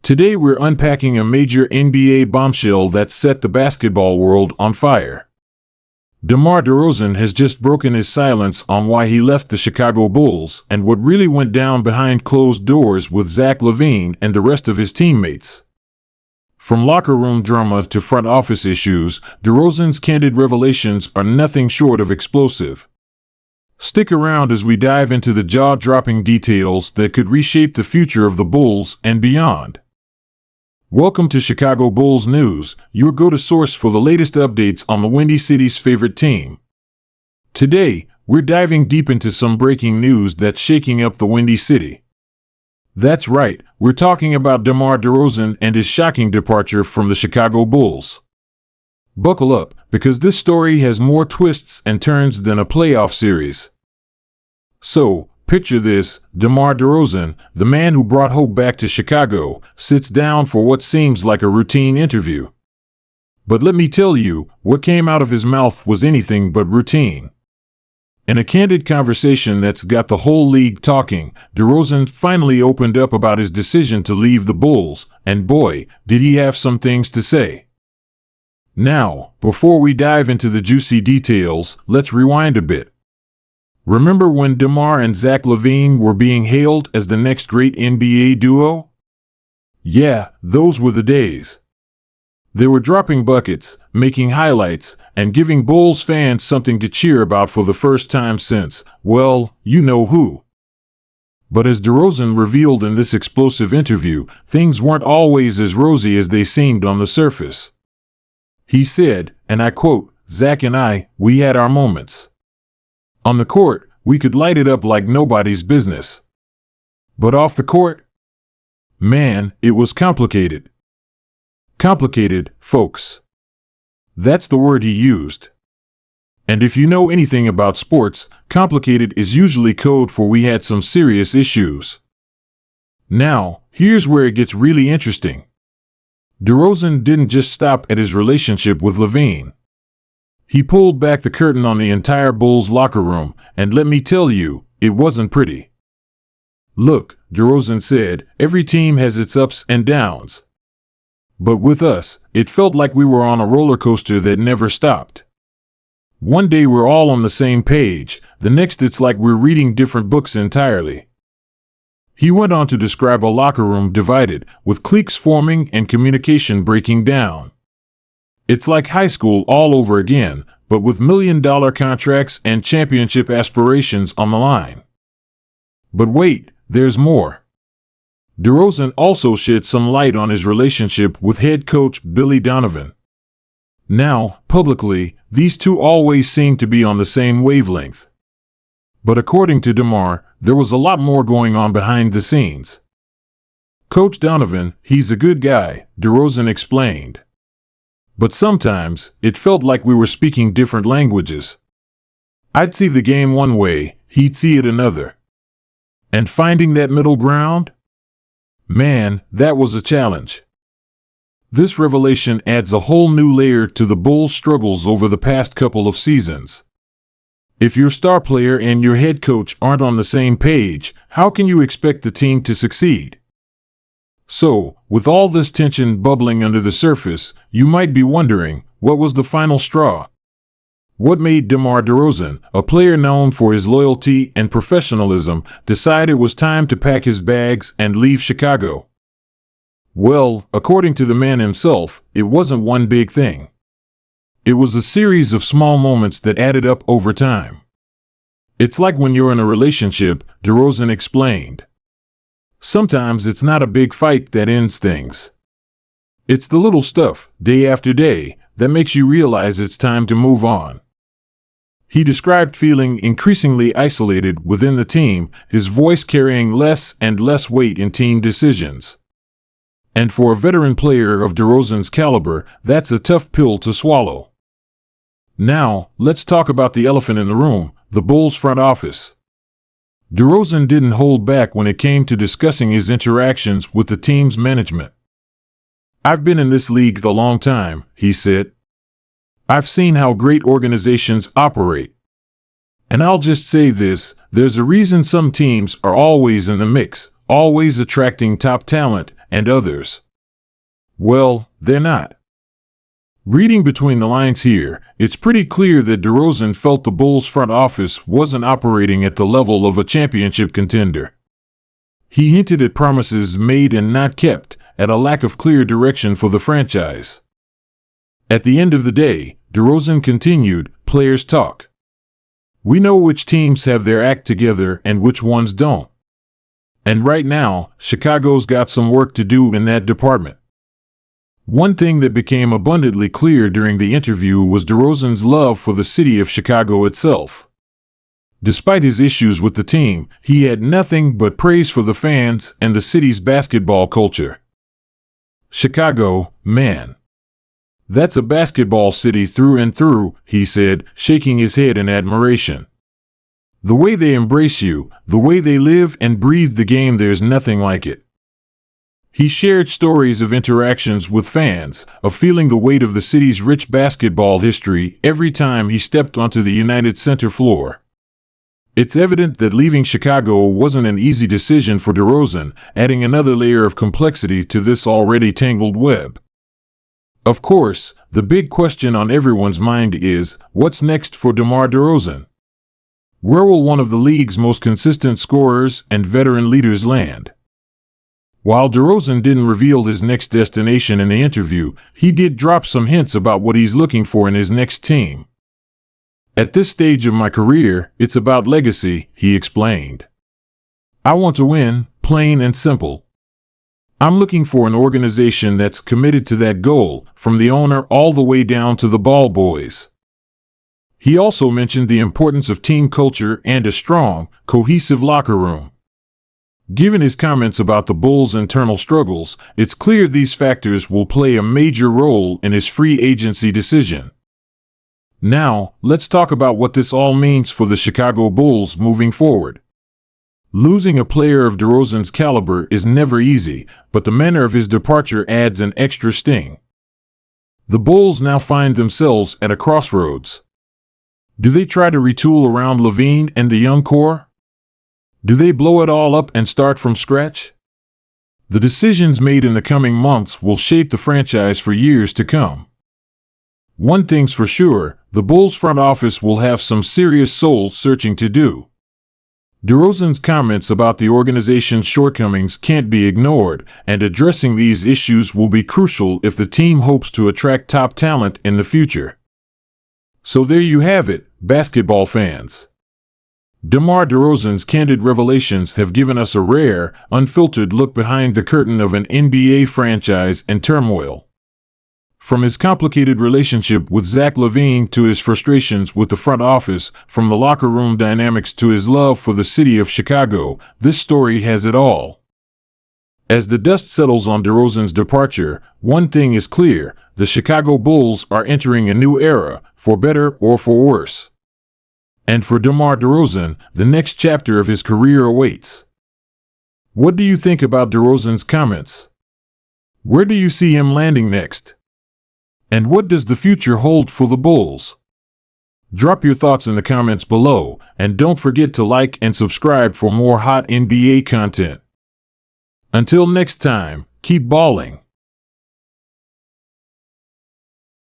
Today we're unpacking a major NBA bombshell that set the basketball world on fire. DeMar DeRozan has just broken his silence on why he left the Chicago Bulls and what really went down behind closed doors with Zach LaVine and the rest of his teammates. From locker room drama to front office issues, DeRozan's candid revelations are nothing short of explosive. Stick around as we dive into the jaw-dropping details that could reshape the future of the Bulls and beyond. Welcome to Chicago Bulls News, your go-to source for the latest updates on the Windy City's favorite team. Today, we're diving deep into some breaking news that's shaking up the Windy City. That's right, we're talking about DeMar DeRozan and his shocking departure from the Chicago Bulls. Buckle up, because this story has more twists and turns than a playoff series. So, picture this: DeMar DeRozan, the man who brought hope back to Chicago, sits down for what seems like a routine interview. But let me tell you, what came out of his mouth was anything but routine. In a candid conversation that's got the whole league talking, DeRozan finally opened up about his decision to leave the Bulls, and boy, did he have some things to say. Now, before we dive into the juicy details, let's rewind a bit. Remember when DeMar and Zach LaVine were being hailed as the next great NBA duo? Yeah, those were the days. They were dropping buckets, making highlights, and giving Bulls fans something to cheer about for the first time since, well, you know who. But as DeRozan revealed in this explosive interview, things weren't always as rosy as they seemed on the surface. He said, and I quote, "Zach and I, we had our moments. On the court, we could light it up like nobody's business. But off the court? Man, it was complicated." Complicated, folks. That's the word he used. And if you know anything about sports, complicated is usually code for we had some serious issues. Now, here's where it gets really interesting. DeRozan didn't just stop at his relationship with LaVine. He pulled back the curtain on the entire Bulls locker room, and let me tell you, it wasn't pretty. "Look," DeRozan said, "every team has its ups and downs. But with us, it felt like we were on a roller coaster that never stopped. One day we're all on the same page, the next it's like we're reading different books entirely." He went on to describe a locker room divided, with cliques forming and communication breaking down. It's like high school all over again, but with million-dollar contracts and championship aspirations on the line. But wait, there's more. DeRozan also shed some light on his relationship with head coach Billy Donovan. Now, publicly, these two always seem to be on the same wavelength. But according to DeMar, there was a lot more going on behind the scenes. "Coach Donovan, he's a good guy," DeRozan explained. "But sometimes, it felt like we were speaking different languages. I'd see the game one way, he'd see it another. And finding that middle ground? Man, that was a challenge." This revelation adds a whole new layer to the Bulls' struggles over the past couple of seasons. If your star player and your head coach aren't on the same page, how can you expect the team to succeed? So, with all this tension bubbling under the surface, you might be wondering, what was the final straw? What made DeMar DeRozan, a player known for his loyalty and professionalism, decide it was time to pack his bags and leave Chicago? Well, according to the man himself, it wasn't one big thing. It was a series of small moments that added up over time. "It's like when you're in a relationship," DeRozan explained. "Sometimes it's not a big fight that ends things. It's the little stuff, day after day, that makes you realize it's time to move on." He described feeling increasingly isolated within the team, his voice carrying less and less weight in team decisions. And for a veteran player of DeRozan's caliber, that's a tough pill to swallow. Now, let's talk about the elephant in the room, the Bulls front office. DeRozan didn't hold back when it came to discussing his interactions with the team's management. "I've been in this league a long time," he said. "I've seen how great organizations operate. And I'll just say this, there's a reason some teams are always in the mix, always attracting top talent, and others, well, they're not. Reading between the lines here, it's pretty clear that DeRozan felt the Bulls front office wasn't operating at the level of a championship contender. He hinted at promises made and not kept, at a lack of clear direction for the franchise. At the end of the day, DeRozan continued, players talk. We know which teams have their act together and which ones don't. And right now, Chicago's got some work to do in that department. One thing that became abundantly clear during the interview was DeRozan's love for the city of Chicago itself. Despite his issues with the team, he had nothing but praise for the fans and the city's basketball culture. Chicago, man. That's a basketball city through and through, he said, shaking his head in admiration. The way they embrace you, the way they live and breathe the game, there's nothing like it. He shared stories of interactions with fans, of feeling the weight of the city's rich basketball history every time he stepped onto the United Center floor. It's evident that leaving Chicago wasn't an easy decision for DeRozan, adding another layer of complexity to this already tangled web. Of course, the big question on everyone's mind is, what's next for DeMar DeRozan? Where will one of the league's most consistent scorers and veteran leaders land? While DeRozan didn't reveal his next destination in the interview, he did drop some hints about what he's looking for in his next team. At this stage of my career, it's about legacy, he explained. I want to win, plain and simple. I'm looking for an organization that's committed to that goal, from the owner all the way down to the ball boys. He also mentioned the importance of team culture and a strong, cohesive locker room. Given his comments about the Bulls' internal struggles, it's clear these factors will play a major role in his free agency decision. Now, let's talk about what this all means for the Chicago Bulls moving forward. Losing a player of DeRozan's caliber is never easy, but the manner of his departure adds an extra sting. The Bulls now find themselves at a crossroads. Do they try to retool around LaVine and the young core? Do they blow it all up and start from scratch? The decisions made in the coming months will shape the franchise for years to come. One thing's for sure, the Bulls front office will have some serious soul searching to do. DeRozan's comments about the organization's shortcomings can't be ignored, and addressing these issues will be crucial if the team hopes to attract top talent in the future. So there you have it, basketball fans. DeMar DeRozan's candid revelations have given us a rare, unfiltered look behind the curtain of an NBA franchise in turmoil. From his complicated relationship with Zach LaVine to his frustrations with the front office, from the locker room dynamics to his love for the city of Chicago, this story has it all. As the dust settles on DeRozan's departure, one thing is clear: the Chicago Bulls are entering a new era, for better or for worse. And for DeMar DeRozan, the next chapter of his career awaits. What do you think about DeRozan's comments? Where do you see him landing next? And what does the future hold for the Bulls? Drop your thoughts in the comments below, and don't forget to like and subscribe for more hot NBA content. Until next time, keep balling.